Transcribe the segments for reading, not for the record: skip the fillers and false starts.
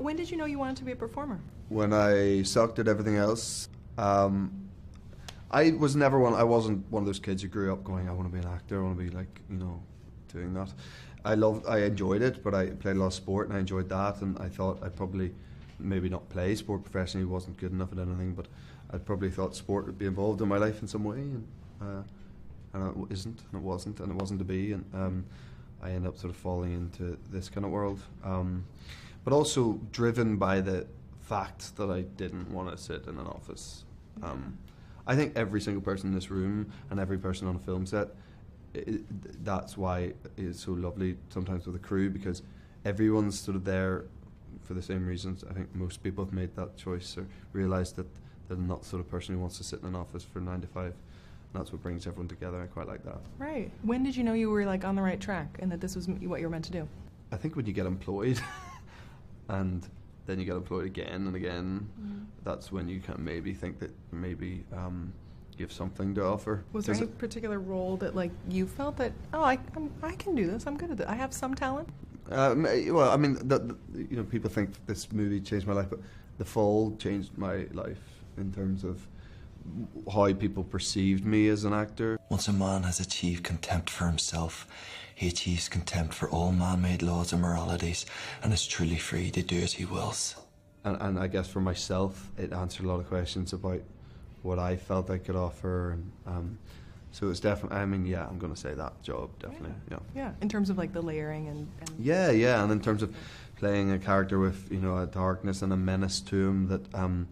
When did you know you wanted to be a performer? When I sucked at everything else. I wasn't one of those kids who grew up going, I want to be an actor, I want to be like, doing that. I enjoyed it, but I played a lot of sport and I enjoyed that, and I thought I'd probably maybe not play sport professionally, wasn't good enough at anything, but I probably thought sport would be involved in my life in some way, and it isn't, and it wasn't, and it wasn't to be, and I ended up sort of falling into this kind of world, but also driven by the fact that I didn't want to sit in an office. I think every single person in this room and every person on a film set, that's why it's so lovely sometimes with a crew, because everyone's sort of there for the same reasons. I think most people have made that choice or realised that they're not the sort of person who wants to sit in an office for 9 to 5. And that's what brings everyone together. I quite like that. Right. When did you know you were like on the right track and that this was what you were meant to do? I think when you get employed and then you get employed again and again, that's when you can maybe think that maybe you have something to offer. Was there any particular role that like you felt that, I can do this, I'm good at it, I have some talent? Well, I mean, people think this movie changed my life, but The Fall changed my life in terms of how people perceived me as an actor. Once a man has achieved contempt for himself, he achieves contempt for all man-made laws and moralities, and is truly free to do as he wills. And I guess for myself, it answered a lot of questions about what I felt I could offer, and so it's definitely, I mean, I'm going to say that job, definitely, Yeah, in terms of like the layering and... Yeah, and in terms of playing a character with, a darkness and a menace to him that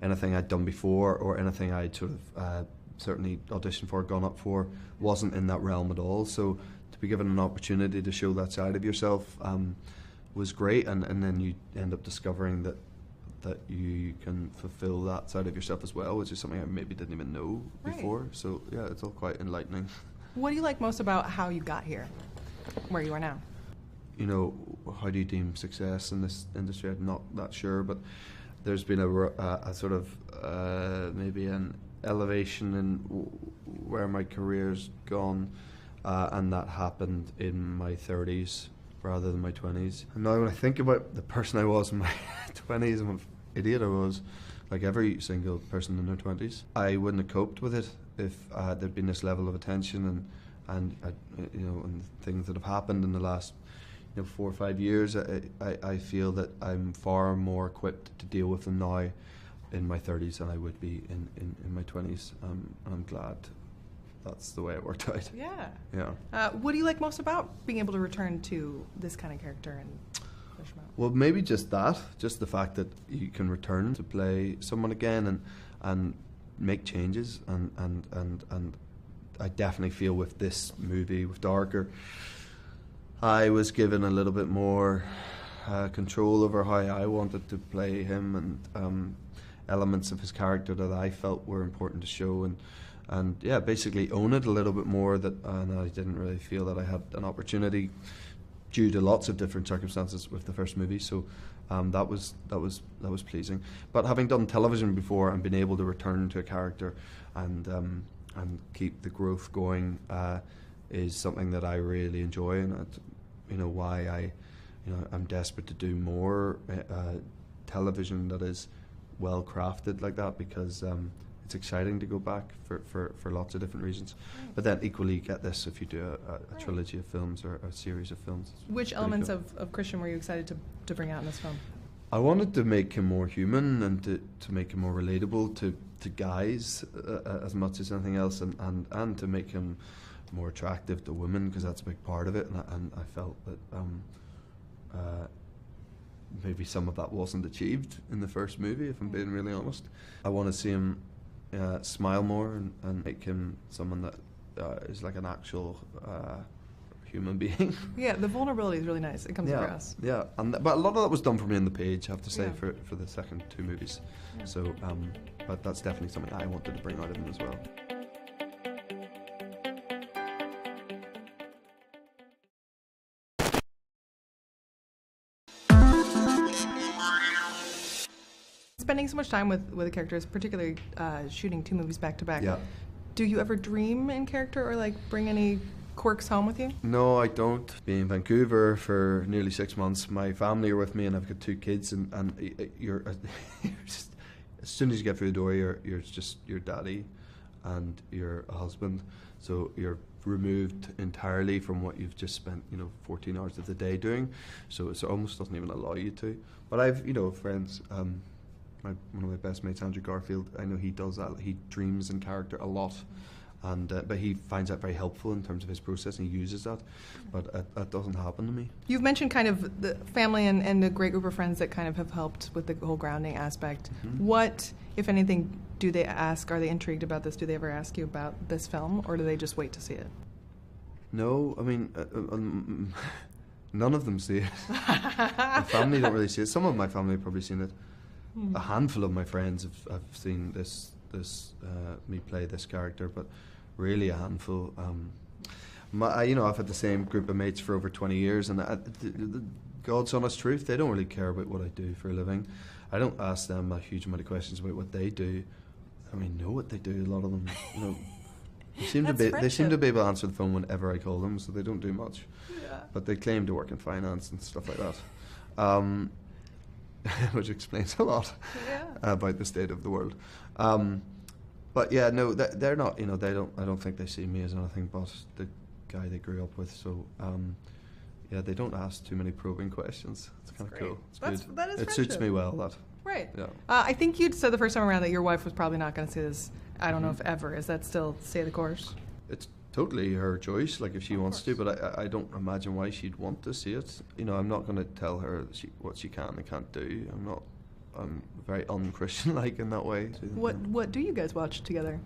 anything I'd done before or anything I'd sort of certainly auditioned for, gone up for, wasn't in that realm at all. So to be given an opportunity to show that side of yourself was great, and then you end up discovering that you can fulfill that side of yourself as well, which is something I maybe didn't even know before. So yeah, it's all quite enlightening. What do you like most about how you got here, where you are now? How do you deem success in this industry? I'm not that sure, but there's been a sort of maybe an elevation in where my career's gone, and that happened in my 30s rather than my 20s. And now when I think about the person I was in my 20s and what an idiot I was, like every single person in their 20s, I wouldn't have coped with it if there'd been this level of attention and things that have happened in the last 4 or 5 years. I feel that I'm far more equipped to deal with them now in my 30s than I would be in my 20s. I'm glad that's the way it worked out. Yeah. What do you like most about being able to return to this kind of character and flesh them out? Well, maybe just the fact that you can return to play someone again and make changes, and I definitely feel with this movie, with Darker, I was given a little bit more control over how I wanted to play him, and elements of his character that I felt were important to show, and basically own it a little bit more. And I didn't really feel that I had an opportunity due to lots of different circumstances with the first movie. So that was pleasing. But having done television before and been able to return to a character and keep the growth going is something that I really enjoy, and why I'm desperate to do more television that is well crafted like that, because it's exciting to go back for lots of different reasons. But then equally you get this if you do a trilogy of films or a series of films. Which elements of Christian were you excited to bring out in this film? I wanted to make him more human and to make him more relatable to guys as much as anything else, and to make him more attractive to women, because that's a big part of it, and I felt that maybe some of that wasn't achieved in the first movie, if I'm being really honest. I want to see him smile more and make him someone that is like an actual human being. Yeah, the vulnerability is really nice. It comes across. Yeah, but a lot of that was done for me on the page, I have to say, for the second 2 movies. Yeah. So, but that's definitely something I wanted to bring out of him as well. Spending so much time with the characters, particularly shooting 2 movies back to back. Yeah. Do you ever dream in character or like bring any quirks home with you? No, I don't. Being in Vancouver for nearly 6 months, my family are with me, and I've got 2 kids, and you're, you're just, as soon as you get through the door, you're just your daddy, and you're a husband, so you're removed entirely from what you've just spent 14 hours of the day doing, so it almost doesn't even allow you to. But I've friends. One of my best mates, Andrew Garfield, I know he does that. He dreams in character a lot. And but he finds that very helpful in terms of his process, and he uses that. But that doesn't happen to me. You've mentioned kind of the family and a great group of friends that kind of have helped with the whole grounding aspect. Mm-hmm. What, if anything, do they ask? Are they intrigued about this? Do they ever ask you about this film, or do they just wait to see it? No, I mean, none of them see it. My family don't really see it. Some of my family have probably seen it. A handful of my friends have seen this me play this character, but really a handful. I've had the same group of mates for over 20 years, and the God's honest truth, they don't really care about what I do for a living. I don't ask them a huge amount of questions about what they do. I mean, know what they do. A lot of them, they seem to be able to answer the phone whenever I call them, so they don't do much. Yeah. But they claim to work in finance and stuff like that. Which explains a lot about the state of the world. But yeah, no, they're not. I don't think they see me as anything but the guy they grew up with. So they don't ask too many probing questions. It's kind of cool. It's good. That is it suits me well. That right. Yeah. I think you'd said the first time around that your wife was probably not going to see this. I don't know if ever. Is that still stay the course? It's totally her choice, like if she wants to, but I don't imagine why she'd want to see it. I'm not going to tell her what she can and can't do. I'm very un-Christian-like in that way. What do you guys watch together?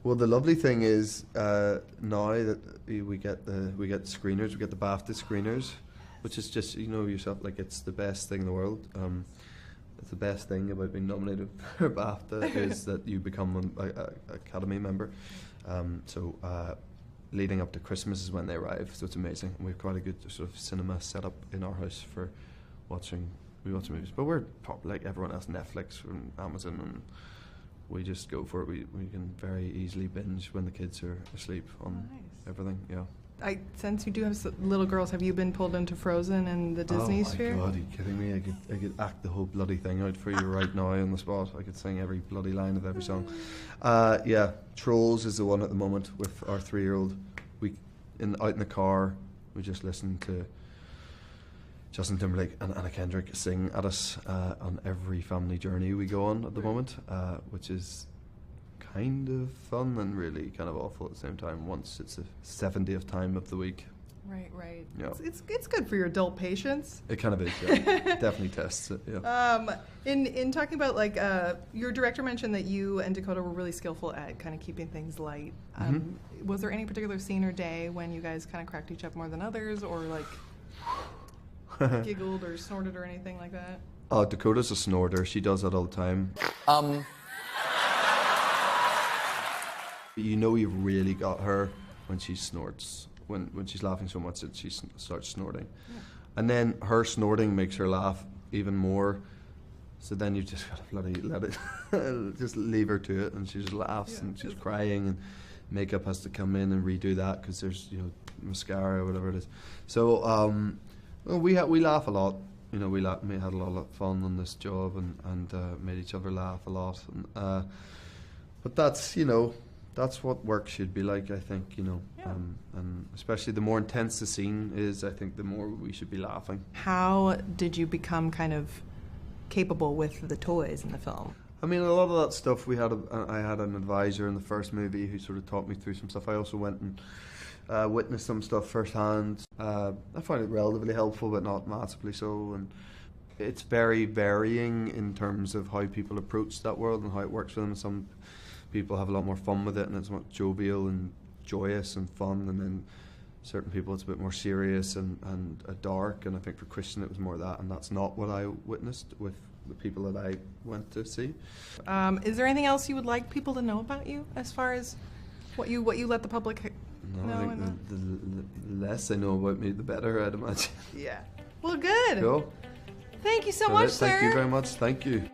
Well, the lovely thing is now that we get screeners, we get the BAFTA screeners, which is just yourself, like it's the best thing in the world. It's the best thing about being nominated for BAFTA is that you become an Academy member. Leading up to Christmas is when they arrive, so it's amazing. And we've quite a good sort of cinema set up in our house for watching movies. But we're probably like everyone else, Netflix and Amazon, and we just go for it. We can very easily binge when the kids are asleep on everything. Yeah. I sense you do have little girls. Have you been pulled into Frozen and the Disney sphere? Oh my God, are you kidding me? I could act the whole bloody thing out for you right now on the spot. I could sing every bloody line of every song. Trolls is the one at the moment with our 3-year-old. Out in the car, we just listened to Justin Timberlake and Anna Kendrick sing at us on every family journey we go on at the moment, which is kind of fun and really kind of awful at the same time once it's the 70th time of the week. Right. Yeah. It's good for your adult patience. It kind of is, yeah. Definitely tests it, yeah. In talking about, like, your director mentioned that you and Dakota were really skillful at kind of keeping things light. Was there any particular scene or day when you guys kind of cracked each up more than others, or, like, giggled or snorted or anything like that? Oh, Dakota's a snorter. She does that all the time. You've really got her when she snorts. When she's laughing so much that she starts snorting. Yeah. And then her snorting makes her laugh even more. So then you just got to bloody let it, just leave her to it, and she just laughs and she's crying, and makeup has to come in and redo that because there's mascara or whatever it is. So we laugh a lot. We had a lot of fun on this job and made each other laugh a lot. And, but that's what work should be like, I think, and especially the more intense the scene is, I think the more we should be laughing. How did you become kind of capable with the toys in the film? I mean, a lot of that stuff I had an advisor in the first movie who sort of taught me through some stuff. I also went and witnessed some stuff firsthand. I find it relatively helpful, but not massively so. And it's very varying in terms of how people approach that world and how it works for them. Some people have a lot more fun with it, and it's much jovial and joyous and fun, and then certain people it's a bit more serious and dark, and I think for Christian it was more of that, and that's not what I witnessed with the people that I went to see. Is there anything else you would like people to know about you as far as what you let the public know? I think the less they know about me, the better, I'd imagine. Yeah. Well, good. Cool. Thank you so much, sir. Thank you very much. Thank you.